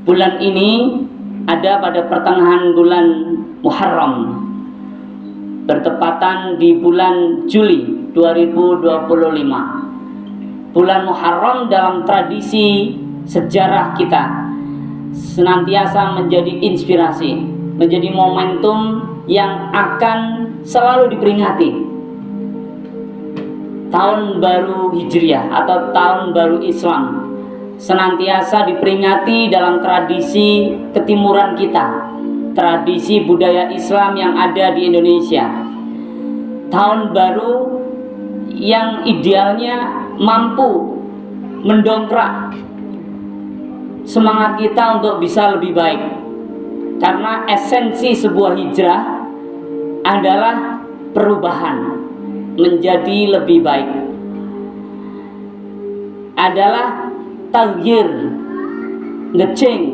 Bulan ini ada pada pertengahan bulan Muharram, bertepatan di bulan Juli 2025. Bulan Muharram dalam tradisi sejarah kita senantiasa menjadi inspirasi, menjadi momentum yang akan selalu diperingati. Tahun baru Hijriah atau tahun baru Islam senantiasa diperingati dalam tradisi ketimuran kita, tradisi budaya Islam yang ada di Indonesia. Tahun baru yang idealnya mampu mendongkrak semangat kita untuk bisa lebih baik, karena esensi sebuah hijrah adalah perubahan menjadi lebih baik, adalah taghyir, nge-change,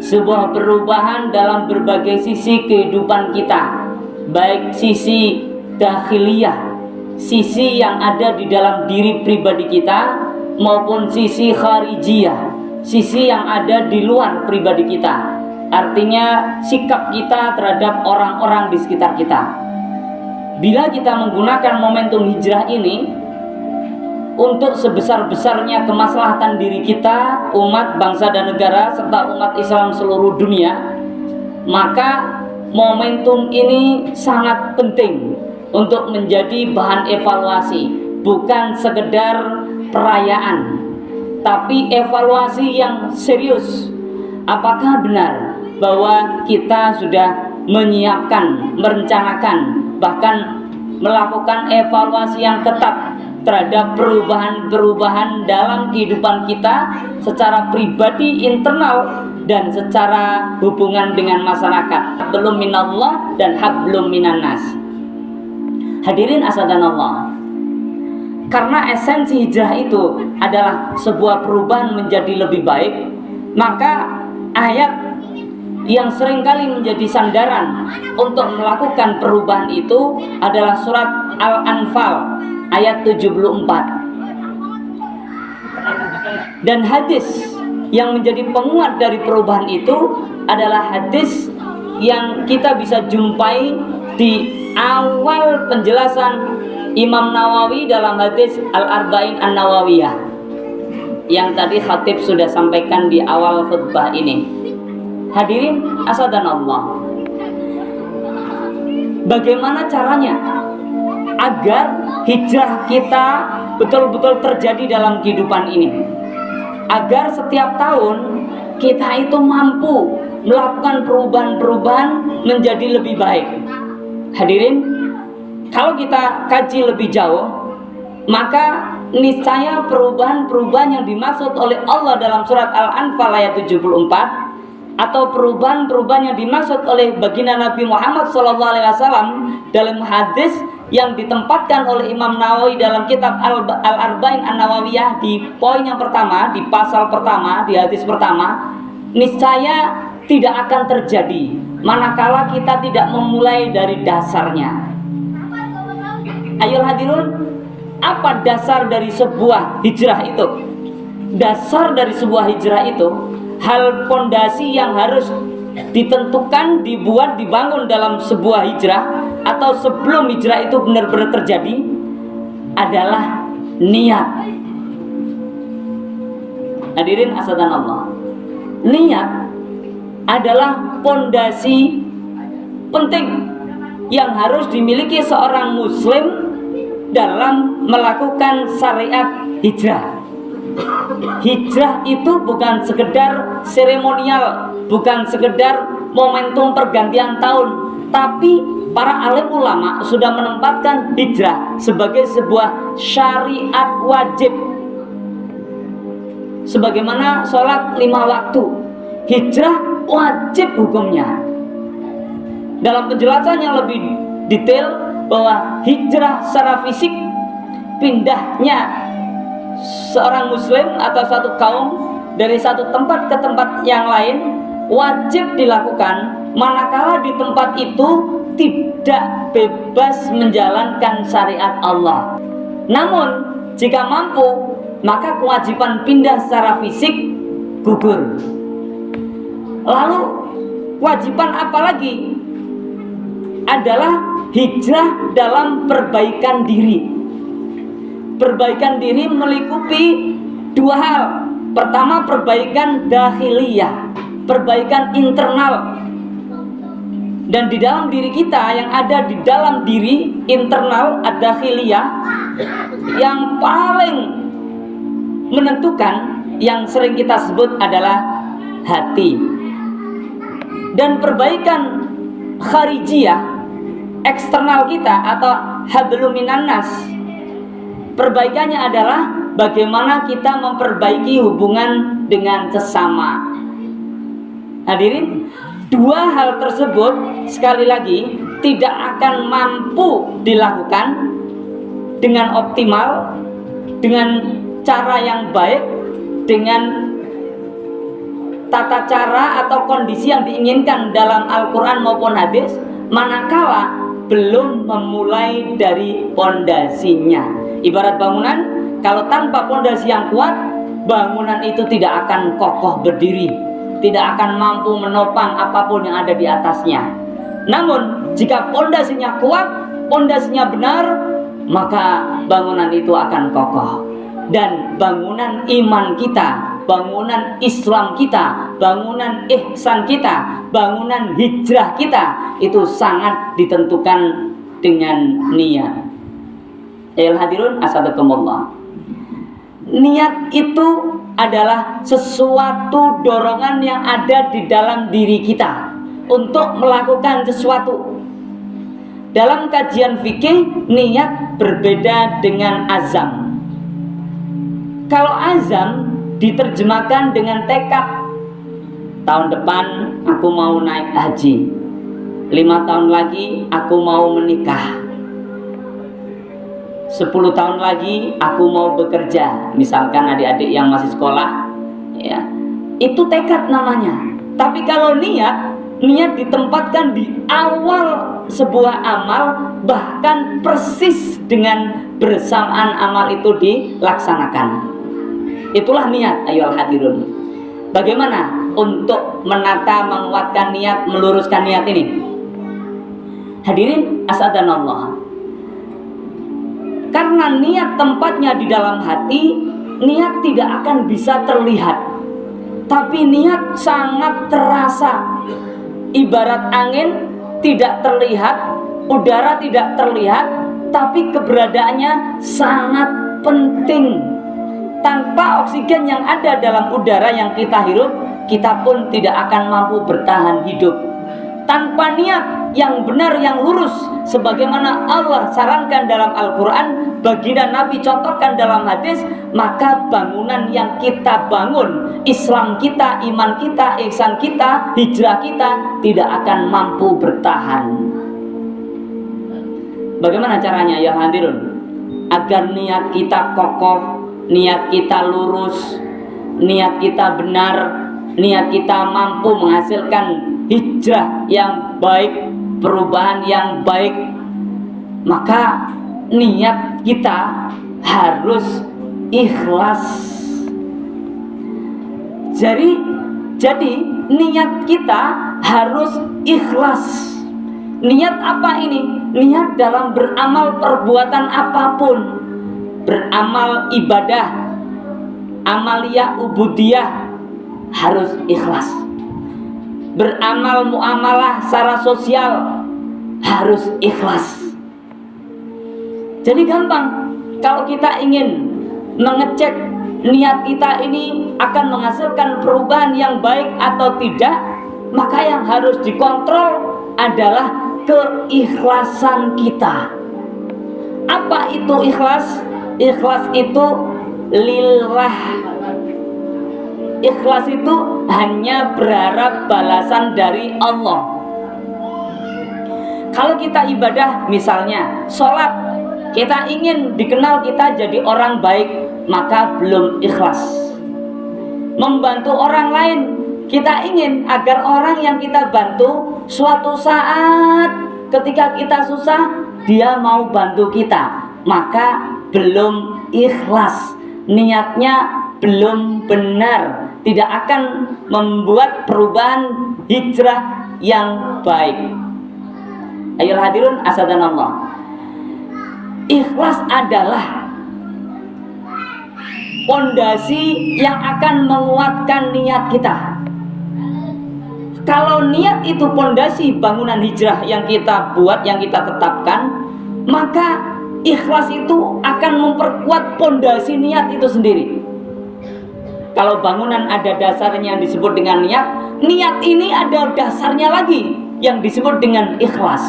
sebuah perubahan dalam berbagai sisi kehidupan kita, baik sisi dakhiliyah, sisi yang ada di dalam diri pribadi kita, maupun sisi kharijiyah, sisi yang ada di luar pribadi kita. Artinya sikap kita terhadap orang-orang di sekitar kita. Bila kita menggunakan momentum hijrah ini untuk sebesar-besarnya kemaslahatan diri kita, umat, bangsa dan negara, serta umat Islam seluruh dunia, maka momentum ini sangat penting untuk menjadi bahan evaluasi, bukan sekedar perayaan, tapi evaluasi yang serius. Apakah benar bahwa kita sudah menyiapkan, merencanakan, bahkan melakukan evaluasi yang ketat terhadap perubahan-perubahan dalam kehidupan kita secara pribadi, internal, dan secara hubungan dengan masyarakat. Hablum minallah dan hablum minannas. Hadirin asadanallah, karena esensi hijrah itu adalah sebuah perubahan menjadi lebih baik, maka ayat yang seringkali menjadi sandaran untuk melakukan perubahan itu adalah surat Al-Anfal ayat 74. Dan hadis yang menjadi penguat dari perubahan itu adalah hadis yang kita bisa jumpai di awal penjelasan Imam Nawawi dalam hadis Al-Arba'in An-Nawawiyah yang tadi khatib sudah sampaikan di awal khutbah ini. Hadirin asadanallah, bagaimana caranya agar hijrah kita betul-betul terjadi dalam kehidupan ini, agar setiap tahun kita itu mampu melakukan perubahan-perubahan menjadi lebih baik? Hadirin, kalau kita kaji lebih jauh, maka niscaya perubahan-perubahan yang dimaksud oleh Allah dalam surat Al-Anfal ayat 74, atau perubahan-perubahan yang dimaksud oleh baginda Nabi Muhammad SAW dalam hadis yang ditempatkan oleh Imam Nawawi dalam kitab Al-Arba'in An-Nawawiyah di poin yang pertama, di pasal pertama, di hadis pertama, niscaya tidak akan terjadi manakala kita tidak memulai dari dasarnya. Ayo hadirun, apa dasar dari sebuah hijrah itu? Dasar dari sebuah hijrah itu, hal pondasi yang harus ditentukan, dibuat, dibangun dalam sebuah hijrah atau sebelum hijrah itu benar-benar terjadi adalah niat. Hadirin asadanallah, niat adalah pondasi penting yang harus dimiliki seorang muslim dalam melakukan syariat hijrah. Hijrah itu bukan sekedar seremonial, bukan sekedar momentum pergantian tahun, tapi para alim ulama sudah menempatkan hijrah sebagai sebuah syariat wajib. Sebagaimana sholat 5 waktu, hijrah wajib hukumnya. Dalam penjelasan yang lebih detail bahwa hijrah secara fisik, pindahnya seorang muslim atau satu kaum dari satu tempat ke tempat yang lain wajib dilakukan manakala di tempat itu tidak bebas menjalankan syariat Allah. Namun jika mampu, maka kewajiban pindah secara fisik gugur. Lalu kewajiban apa lagi? Adalah hijrah dalam perbaikan diri. Perbaikan diri meliputi dua hal. Pertama, perbaikan dakhiliyah, perbaikan internal. Dan di dalam diri kita, yang ada di dalam diri internal ad-dakhiliyah, yang paling menentukan, yang sering kita sebut adalah hati. Dan perbaikan kharijiyah, eksternal kita atau hablum minan nas, perbaikannya adalah bagaimana kita memperbaiki hubungan dengan sesama. Hadirin, dua hal tersebut sekali lagi tidak akan mampu dilakukan dengan optimal, dengan cara yang baik, dengan tata cara atau kondisi yang diinginkan dalam Al-Quran maupun hadis, manakala belum memulai dari pondasinya. Ibarat bangunan, kalau tanpa pondasi yang kuat, bangunan itu tidak akan kokoh berdiri, tidak akan mampu menopang apapun yang ada di atasnya. Namun jika pondasinya kuat, pondasinya benar, maka bangunan itu akan kokoh. Dan bangunan iman kita, bangunan Islam kita, bangunan ihsan kita, bangunan hijrah kita, itu sangat ditentukan dengan niat. Ayol hadirun asadakumullah. Niat itu adalah sesuatu dorongan yang ada di dalam diri kita untuk melakukan sesuatu. Dalam kajian fikih, niat berbeda dengan azam. Kalau azam diterjemahkan dengan tekad. Tahun depan aku mau naik haji, 5 tahun lagi aku mau menikah, 10 tahun lagi aku mau bekerja. Misalkan adik-adik yang masih sekolah, ya, itu tekad namanya. Tapi kalau niat ditempatkan di awal sebuah amal, bahkan persis dengan bersamaan amal itu dilaksanakan. Itulah niat, ayolah hadirun. Bagaimana untuk menata, menguatkan niat, meluruskan niat ini? Hadirin asadanallah. Karena niat tempatnya di dalam hati, niat tidak akan bisa terlihat, tapi niat sangat terasa. Ibarat angin tidak terlihat, udara tidak terlihat, tapi keberadaannya sangat penting. Tanpa oksigen yang ada dalam udara yang kita hirup, kita pun tidak akan mampu bertahan hidup. Tanpa niat yang benar, yang lurus, sebagaimana Allah sarankan dalam Al-Quran, baginda Nabi contohkan dalam hadis, maka bangunan yang kita bangun, Islam kita, iman kita, ihsan kita, hijrah kita, tidak akan mampu bertahan. Bagaimana caranya ya hadirun? Agar niat kita kokoh, niat kita lurus, niat kita benar, niat kita mampu menghasilkan hijrah yang baik, perubahan yang baik, maka niat kita harus ikhlas. Jadi niat kita harus ikhlas. Niat apa ini? Niat dalam beramal perbuatan apapun, beramal ibadah, amaliyah ubudiyah, harus ikhlas. Beramal muamalah secara sosial harus ikhlas. Jadi gampang kalau kita ingin mengecek niat kita ini akan menghasilkan perubahan yang baik atau tidak, maka yang harus dikontrol adalah keikhlasan kita. Apa itu ikhlas? Ikhlas itu lillah. Ikhlas itu hanya berharap balasan dari Allah. Kalau kita ibadah, misalnya sholat, kita ingin dikenal kita jadi orang baik, maka belum ikhlas. Membantu orang lain, kita ingin agar orang yang kita bantu suatu saat ketika kita susah, dia mau bantu kita, maka belum ikhlas. Niatnya belum benar, tidak akan membuat perubahan hijrah yang baik. Ayolah hadirin asadanallah, ikhlas adalah pondasi yang akan menguatkan niat kita. Kalau niat itu pondasi bangunan hijrah yang kita buat, yang kita tetapkan, maka ikhlas itu akan memperkuat pondasi niat itu sendiri. Kalau bangunan ada dasarnya yang disebut dengan niat, niat ini ada dasarnya lagi yang disebut dengan ikhlas.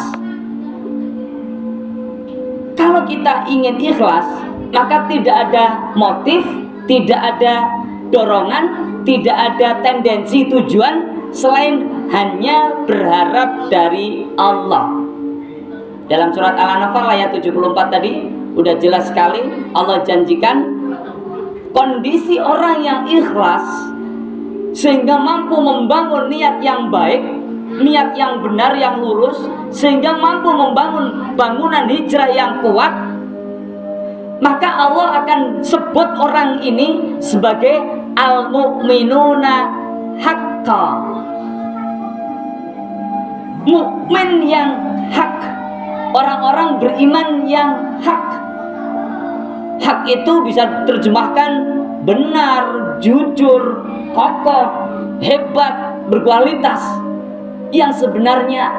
Kalau kita ingin ikhlas, maka tidak ada motif, tidak ada dorongan, tidak ada tendensi tujuan selain hanya berharap dari Allah. Dalam surat Al-Anfal ayat 74 tadi udah jelas sekali, Allah janjikan kondisi orang yang ikhlas sehingga mampu membangun niat yang baik, niat yang benar, yang lurus, sehingga mampu membangun bangunan hijrah yang kuat, maka Allah akan sebut orang ini sebagai al-mu'minuna haqqa, mukmin yang hak, orang-orang beriman yang hak. Hak itu bisa terjemahkan benar, jujur, kokoh, hebat, berkualitas, yang sebenarnya.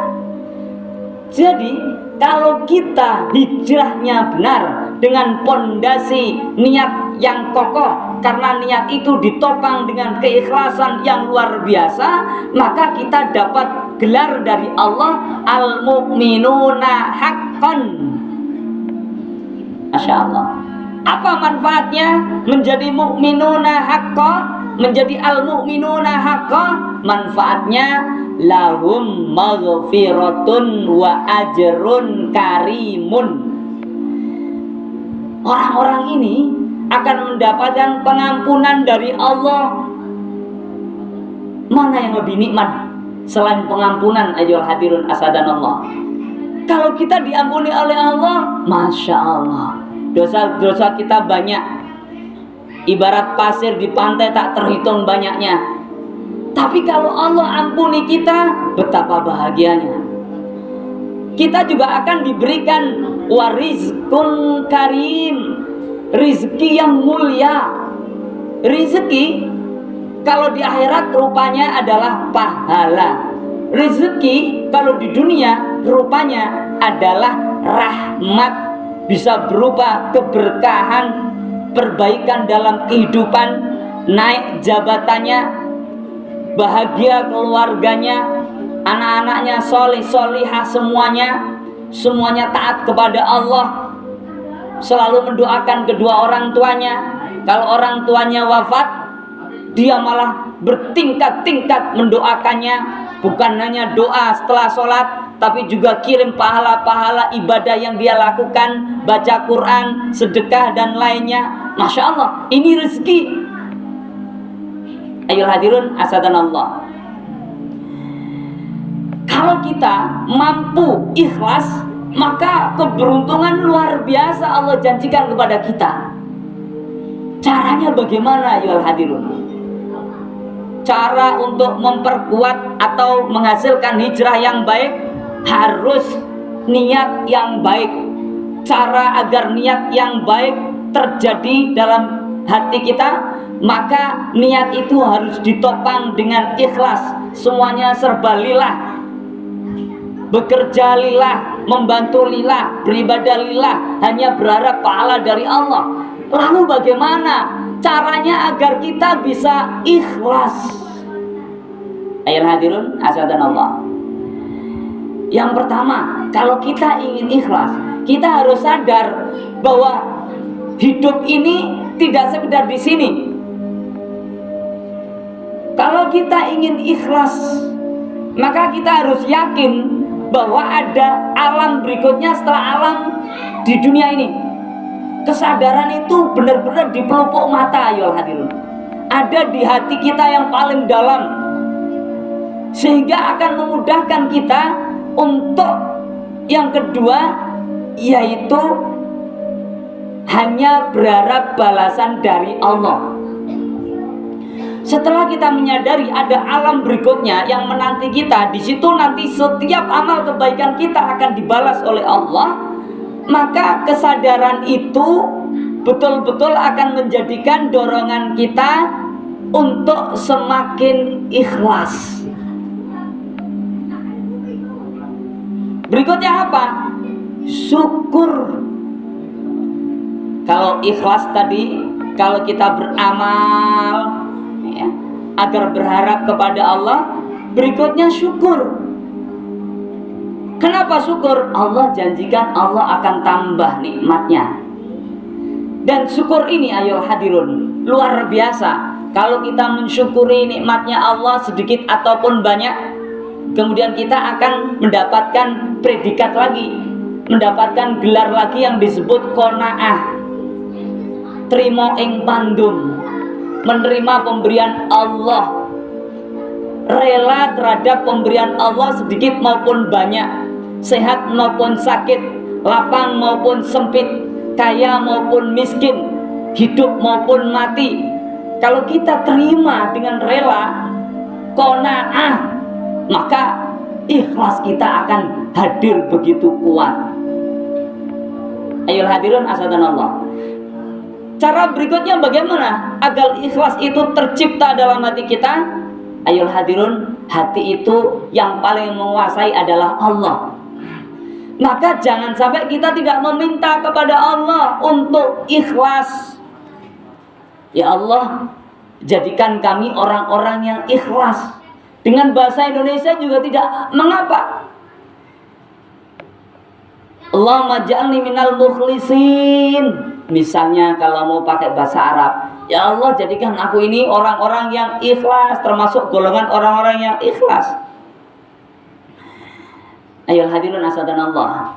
Jadi kalau kita hijrahnya benar dengan pondasi niat yang kokoh, karena niat itu ditopang dengan keikhlasan yang luar biasa, maka kita dapat gelar dari Allah al-mu'minuna haqqan. Masya Allah. Apa manfaatnya menjadi mu'minuna haqqa, menjadi al-mu'minuna haqqa? Manfaatnya lahum maghfiratun wa ajrun karimun. Orang-orang ini akan mendapatkan pengampunan dari Allah. Mana yang lebih nikmat selain pengampunan? Ayyuhal hadirun asadanallah. Kalau kita diampuni oleh Allah, Masya Allah, dosa-dosa kita banyak, ibarat pasir di pantai tak terhitung banyaknya. Tapi kalau Allah ampuni kita, betapa bahagianya. Kita juga akan diberikan warizkun karim, rizki yang mulia. Rizki kalau di akhirat rupanya adalah pahala. Rizki kalau di dunia rupanya adalah rahmat, bisa berupa keberkahan, perbaikan dalam kehidupan, naik jabatannya, bahagia keluarganya, anak-anaknya soleh solihah, semuanya taat kepada Allah, selalu mendoakan kedua orang tuanya. Kalau orang tuanya wafat, dia malah bertingkat-tingkat mendoakannya. Bukan hanya doa setelah sholat, tapi juga kirim pahala-pahala ibadah yang dia lakukan, baca Quran, sedekah dan lainnya. Masya Allah, ini rezeki. Ayo hadirun asadanallah. Kalau kita mampu ikhlas, maka keberuntungan luar biasa Allah janjikan kepada kita. Caranya bagaimana ayo hadirun? Cara untuk memperkuat atau menghasilkan hijrah yang baik harus niat yang baik. Cara agar niat yang baik terjadi dalam hati kita, maka niat itu harus ditopang dengan ikhlas. Semuanya serba lillah, bekerja lillah, membantu lillah, beribadah lillah, hanya berharap pahala dari Allah. Lalu bagaimana caranya agar kita bisa ikhlas? Ayolah hadirun asadanallah. Yang pertama, kalau kita ingin ikhlas, kita harus sadar bahwa hidup ini tidak sekedar di sini. Kalau kita ingin ikhlas, maka kita harus yakin bahwa ada alam berikutnya setelah alam di dunia ini. Kesadaran itu benar-benar di pelupuk mata ayolah hadirun. Ada di hati kita yang paling dalam, sehingga akan memudahkan kita untuk yang kedua, yaitu hanya berharap balasan dari Allah. Setelah kita menyadari ada alam berikutnya yang menanti kita, di situ nanti setiap amal kebaikan kita akan dibalas oleh Allah, maka kesadaran itu betul-betul akan menjadikan dorongan kita untuk semakin ikhlas. Berikutnya apa? Syukur. Kalau ikhlas tadi, kalau kita beramal ya, agar berharap kepada Allah, berikutnya syukur. Kenapa syukur? Allah janjikan Allah akan tambah nikmatnya. Dan syukur ini ayo hadirun luar biasa. Kalau kita mensyukuri nikmatnya Allah sedikit ataupun banyak, kemudian kita akan mendapatkan predikat lagi, mendapatkan gelar lagi yang disebut qanaah. Trimo ing pandum, menerima pemberian Allah, rela terhadap pemberian Allah sedikit maupun banyak, sehat maupun sakit, lapang maupun sempit, kaya maupun miskin, hidup maupun mati. Kalau kita terima dengan rela, qanaah, maka ikhlas kita akan hadir begitu kuat. Ayo hadirin asadanallah. Cara berikutnya bagaimana agar ikhlas itu tercipta dalam hati kita? Ayo hadirun, hati itu yang paling menguasai adalah Allah. Maka jangan sampai kita tidak meminta kepada Allah untuk ikhlas. Ya Allah, jadikan kami orang-orang yang ikhlas. Dengan bahasa Indonesia juga tidak mengapa. Allahumma ja'alni minal mukhlisin. Misalnya kalau mau pakai bahasa Arab, ya Allah jadikan aku ini orang-orang yang ikhlas, termasuk golongan orang-orang yang ikhlas. Ayo hadirin asadanallah.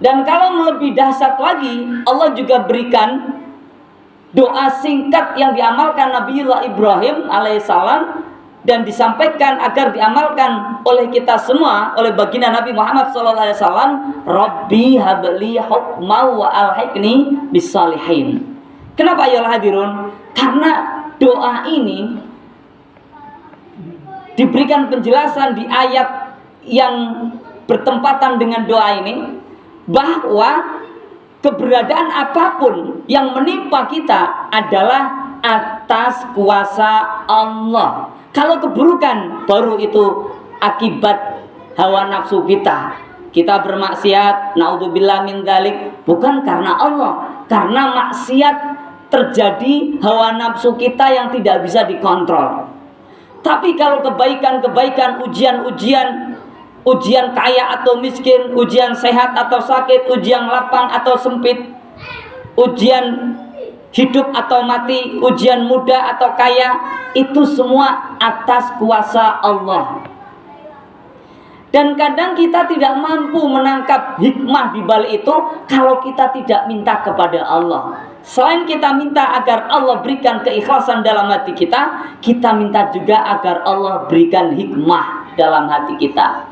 Dan kalau lebih dahsyat lagi, Allah juga berikan doa singkat yang diamalkan Nabiullah Ibrahim alaihissalam dan disampaikan agar diamalkan oleh kita semua, oleh baginda Nabi Muhammad SAW. Rabbi habli hukma wa alhiqni bisalihin. Kenapa ya hadirun? Karena doa ini diberikan penjelasan di ayat yang bertempatan dengan doa ini, bahwa keberadaan apapun yang menimpa kita adalah atas kuasa Allah. Kalau keburukan, baru itu akibat hawa nafsu kita. Kita bermaksiat, naudzubillah min dzalik, bukan karena Allah, karena maksiat terjadi hawa nafsu kita yang tidak bisa dikontrol. Tapi kalau kebaikan-kebaikan, ujian-ujian, ujian kaya atau miskin, ujian sehat atau sakit, ujian lapang atau sempit, ujian hidup atau mati, ujian muda atau kaya, itu semua atas kuasa Allah. Dan kadang kita tidak mampu menangkap hikmah di balik itu kalau kita tidak minta kepada Allah. Selain kita minta agar Allah berikan keikhlasan dalam hati kita, kita minta juga agar Allah berikan hikmah dalam hati kita.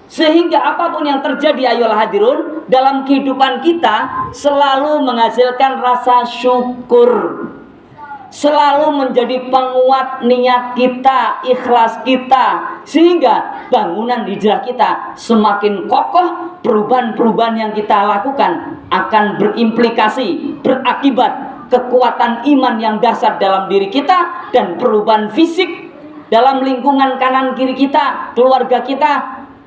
Sehingga apapun yang terjadi ayolah hadirun dalam kehidupan kita selalu menghasilkan rasa syukur, selalu menjadi penguat niat kita, ikhlas kita, sehingga bangunan hijrah kita semakin kokoh. Perubahan-perubahan yang kita lakukan akan berimplikasi, berakibat kekuatan iman yang dahsyat dalam diri kita, dan perubahan fisik dalam lingkungan kanan kiri kita, keluarga kita,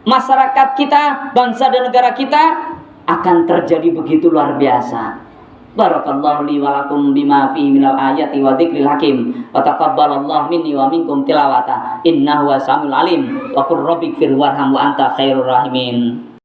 masyarakat kita, bangsa dan negara kita akan terjadi begitu luar biasa. Barakallahu li wa lakum bima fi minal ayati wa dzikril hakim wa taqabbalallahu minni wa minkum tilawata innahu wasamiul alim wa qur rabbighfir warham wa anta khairur rahimin.